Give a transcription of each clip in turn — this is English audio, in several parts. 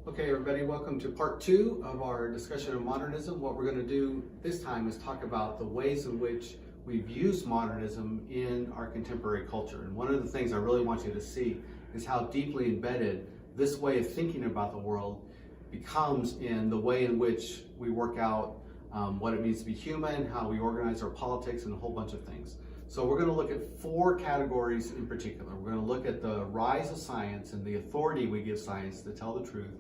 Okay, everybody, welcome to part two of our discussion of modernism. What we're going to do this time is talk about the ways in which we've used modernism in our contemporary culture. And one of the things I really want you to see is how deeply embedded this way of thinking about the world becomes in the way in which we work out what it means to be human, how we organize our politics, and a whole bunch of things. So we're going to look at four categories in particular. We're going to look at the rise of science and the authority we give science to tell the truth.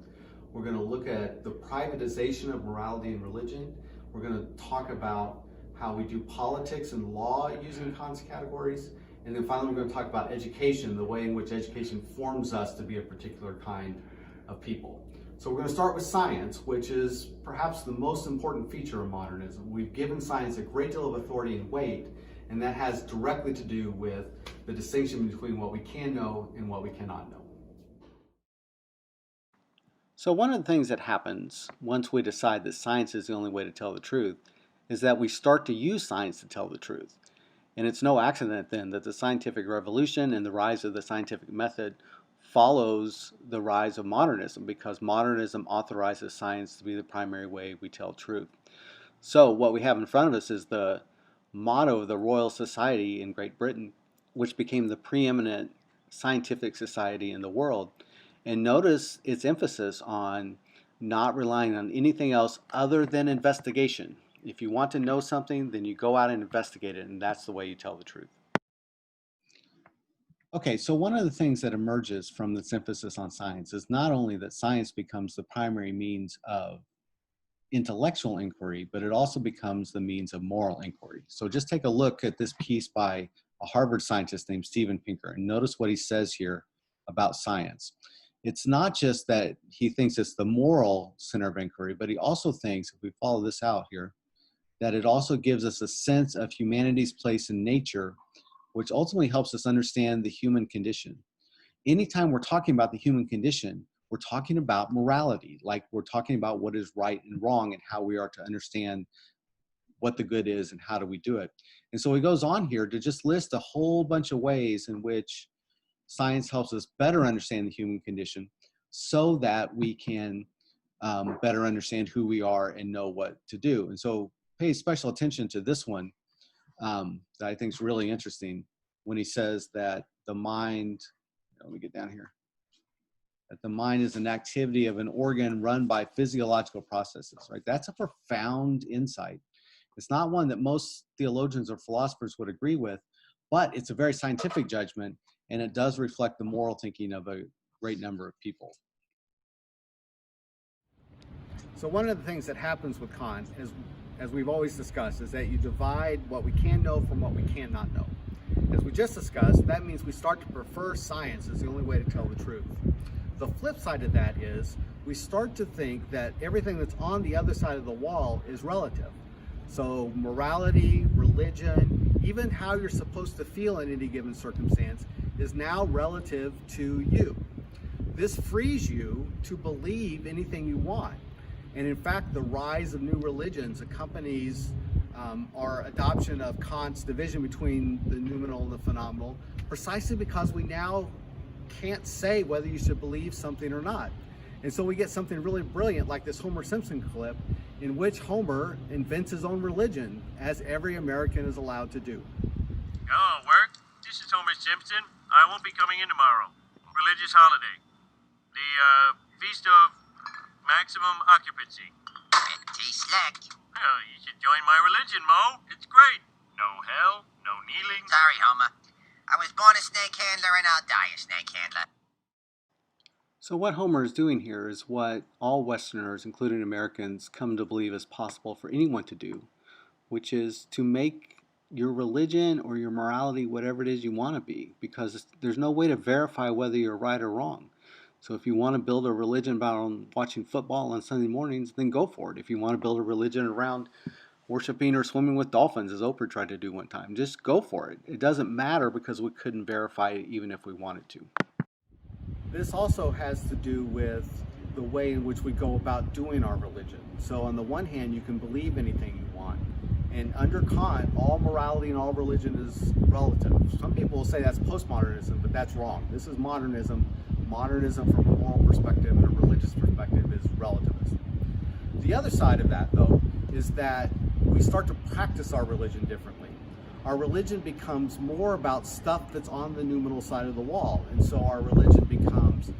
We're going to look at the privatization of morality and religion. We're going to talk about how we do politics and law using Kant's categories. And then finally, we're going to talk about education, the way in which education forms us to be a particular kind of people. So we're going to start with science, which is perhaps the most important feature of modernism. We've given science a great deal of authority and weight, and that has directly to do with the distinction between what we can know and what we cannot know. So one of the things that happens once we decide that science is the only way to tell the truth is that we start to use science to tell the truth. And it's no accident then that the scientific revolution and the rise of the scientific method follows the rise of modernism, because modernism authorizes science to be the primary way we tell truth. So what we have in front of us is the motto of the Royal Society in Great Britain, which became the preeminent scientific society in the world. And notice its emphasis on not relying on anything else other than investigation. If you want to know something, then you go out and investigate it, and that's the way you tell the truth. Okay, so one of the things that emerges from this emphasis on science is not only that science becomes the primary means of intellectual inquiry, but it also becomes the means of moral inquiry. So just take a look at this piece by a Harvard scientist named Steven Pinker, and notice what he says here about science. It's not just that he thinks it's the moral center of inquiry, but he also thinks, if we follow this out here, that it also gives us a sense of humanity's place in nature, which ultimately helps us understand the human condition. Anytime we're talking about the human condition, we're talking about morality, like we're talking about what is right and wrong and how we are to understand what the good is and how do we do it. And so he goes on here to just list a whole bunch of ways in which science helps us better understand the human condition so that we can better understand who we are and know what to do. And so pay special attention to this one that I think is really interesting when he says that the mind, let me get down here, that the mind is an activity of an organ run by physiological processes, right? That's a profound insight. It's not one that most theologians or philosophers would agree with, but it's a very scientific judgment, and it does reflect the moral thinking of a great number of people. So one of the things that happens with Kant, as we've always discussed, is that you divide what we can know from what we cannot know. As we just discussed, that means we start to prefer science as the only way to tell the truth. The flip side of that is we start to think that everything that's on the other side of the wall is relative. So morality, religion, even how you're supposed to feel in any given circumstance is now relative to you. This frees you to believe anything you want. And in fact, the rise of new religions accompanies our adoption of Kant's division between the noumenal and the phenomenal, precisely because we now can't say whether you should believe something or not. And so we get something really brilliant like this Homer Simpson clip in which Homer invents his own religion, as every American is allowed to do. Hello, work. This is Homer Simpson. I won't be coming in tomorrow. Religious holiday. The Feast of Maximum Occupancy. Pretty slack. Well, you should join my religion, Mo. It's great. No hell, no kneeling. Sorry, Homer. I was born a snake handler and I'll die a snake handler. So what Homer is doing here is what all Westerners, including Americans, come to believe is possible for anyone to do, which is to make your religion or your morality whatever it is you want to be, because there's no way to verify whether you're right or wrong. So if you want to build a religion about watching football on Sunday mornings, then go for it. If you want to build a religion around worshiping or swimming with dolphins, as Oprah tried to do one time, just go for it. It doesn't matter, because we couldn't verify it even if we wanted to. This also has to do with the way in which we go about doing our religion. So on the one hand, you can believe anything you want. And under Kant, all morality and all religion is relative. Some people will say that's postmodernism, but that's wrong. This is modernism, modernism from a moral perspective and a religious perspective. The other side of that, though, is that we start to practice our religion differently. Our religion becomes more about stuff that's on the numinal side of the wall. And so our religion becomes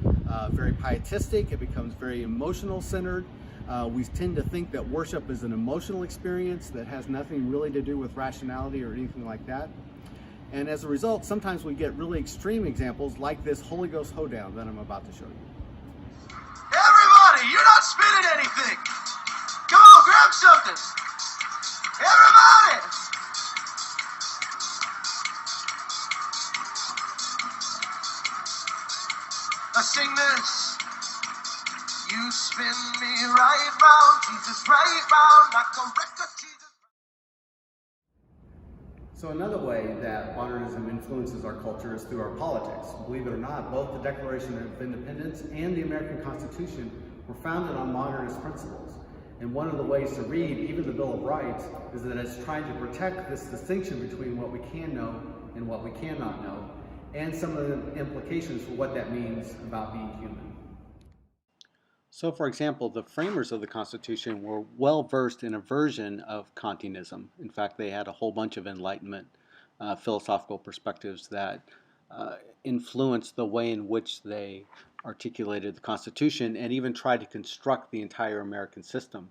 very pietistic, it becomes very emotional centered. We tend to think that worship is an emotional experience that has nothing really to do with rationality or anything like that. And as a result, sometimes we get really extreme examples like this Holy Ghost hoedown that I'm about to show you. Everybody, you're not spinning anything. Come on, grab something. Everybody. I sing this. You spin me right round, Jesus, right round, like a record, Jesus. So another way that modernism influences our culture is through our politics. Believe it or not, both the Declaration of Independence and the American Constitution were founded on modernist principles. And one of the ways to read even the Bill of Rights is that it's trying to protect this distinction between what we can know and what we cannot know, and some of the implications for what that means about being human. So, for example, the framers of the Constitution were well versed in a version of Kantianism. In fact, they had a whole bunch of Enlightenment philosophical perspectives that influenced the way in which they articulated the Constitution and even tried to construct the entire American system.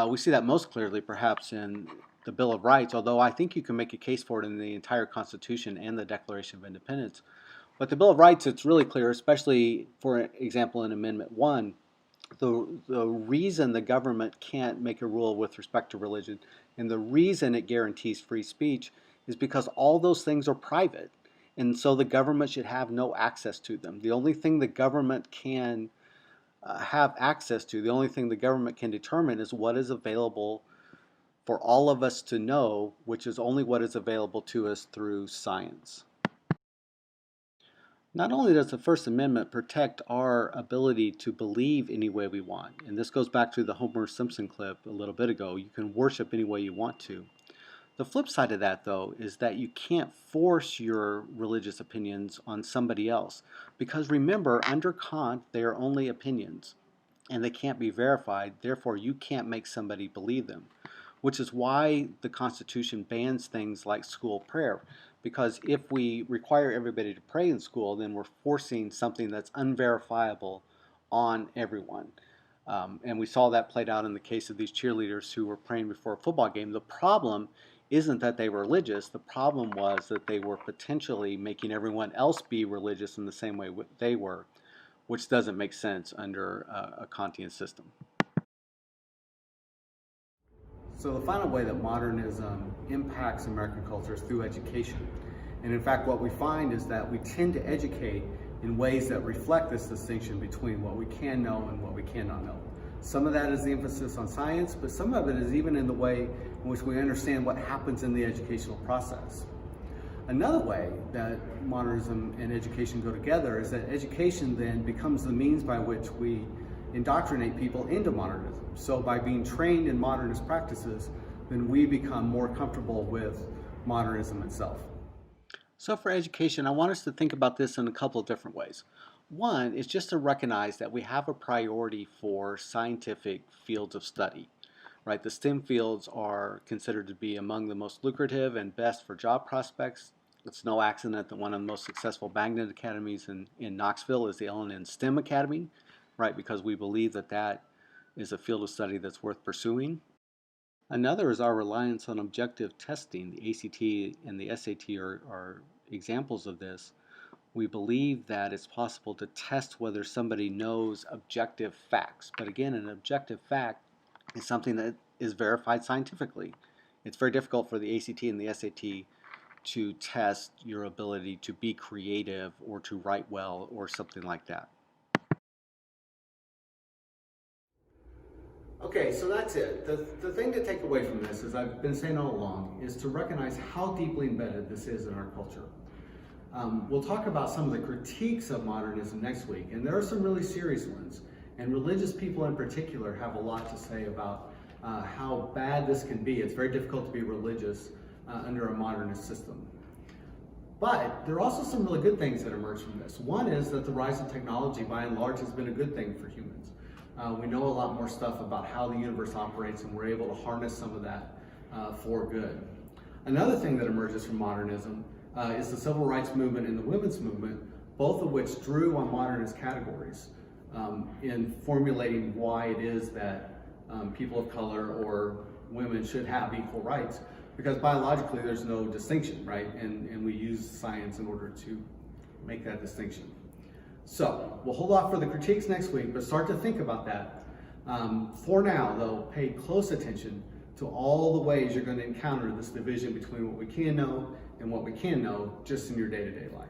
We see that most clearly perhaps in the Bill of Rights, although I think you can make a case for it in the entire Constitution and the Declaration of Independence. But the Bill of Rights, it's really clear, especially, for example, in Amendment 1, the reason the government can't make a rule with respect to religion and the reason it guarantees free speech is because all those things are private. And so the government should have no access to them. The only thing the government can have access to, the only thing the government can determine is what is available for all of us to know, which is only what is available to us through science. Not only does the First Amendment protect our ability to believe any way we want, and this goes back to the Homer Simpson clip a little bit ago, you can worship any way you want to. The flip side of that, though, is that you can't force your religious opinions on somebody else. Because remember, under Kant, they are only opinions, and they can't be verified, therefore you can't make somebody believe them. Which is why the Constitution bans things like school prayer. Because if we require everybody to pray in school, then we're forcing something that's unverifiable on everyone. And we saw that played out in the case of these cheerleaders who were praying before a football game. The problem isn't that they were religious. The problem was that they were potentially making everyone else be religious in the same way they were, which doesn't make sense under a Kantian system. So the final way that modernism impacts American culture is through education. And in fact, what we find is that we tend to educate in ways that reflect this distinction between what we can know and what we cannot know. Some of that is the emphasis on science, but some of it is even in the way in which we understand what happens in the educational process. Another way that modernism and education go together is that education then becomes the means by which we indoctrinate people into modernism. So by being trained in modernist practices, then we become more comfortable with modernism itself. So for education, I want us to think about this in a couple of different ways. One is just to recognize that we have a priority for scientific fields of study. Right? The STEM fields are considered to be among the most lucrative and best for job prospects. It's no accident that one of the most successful magnet academies in Knoxville is the L&N STEM Academy, right? Because we believe that that is a field of study that's worth pursuing. Another is our reliance on objective testing. The ACT and the SAT are examples of this. We believe that it's possible to test whether somebody knows objective facts. But again, an objective fact is something that is verified scientifically. It's very difficult for the ACT and the SAT to test your ability to be creative or to write well or something like that. Okay, so that's it. The thing to take away from this, as I've been saying all along, is to recognize how deeply embedded this is in our culture. We'll talk about some of the critiques of modernism next week, and there are some really serious ones. And religious people in particular have a lot to say about how bad this can be. It's very difficult to be religious under a modernist system. But there are also some really good things that emerge from this. One is that the rise of technology, by and large, has been a good thing for humans. we know a lot more stuff about how the universe operates, and we're able to harness some of that for good. Another thing that emerges from modernism is the civil rights movement and the women's movement, both of which drew on modernist categories in formulating why it is that people of color or women should have equal rights, because biologically there's no distinction, right? And we use science in order to make that distinction. So we'll hold off for the critiques next week, but start to think about that. For now, though, pay close attention to all the ways you're going to encounter this division between what we can know and what we can know just in your day-to-day life.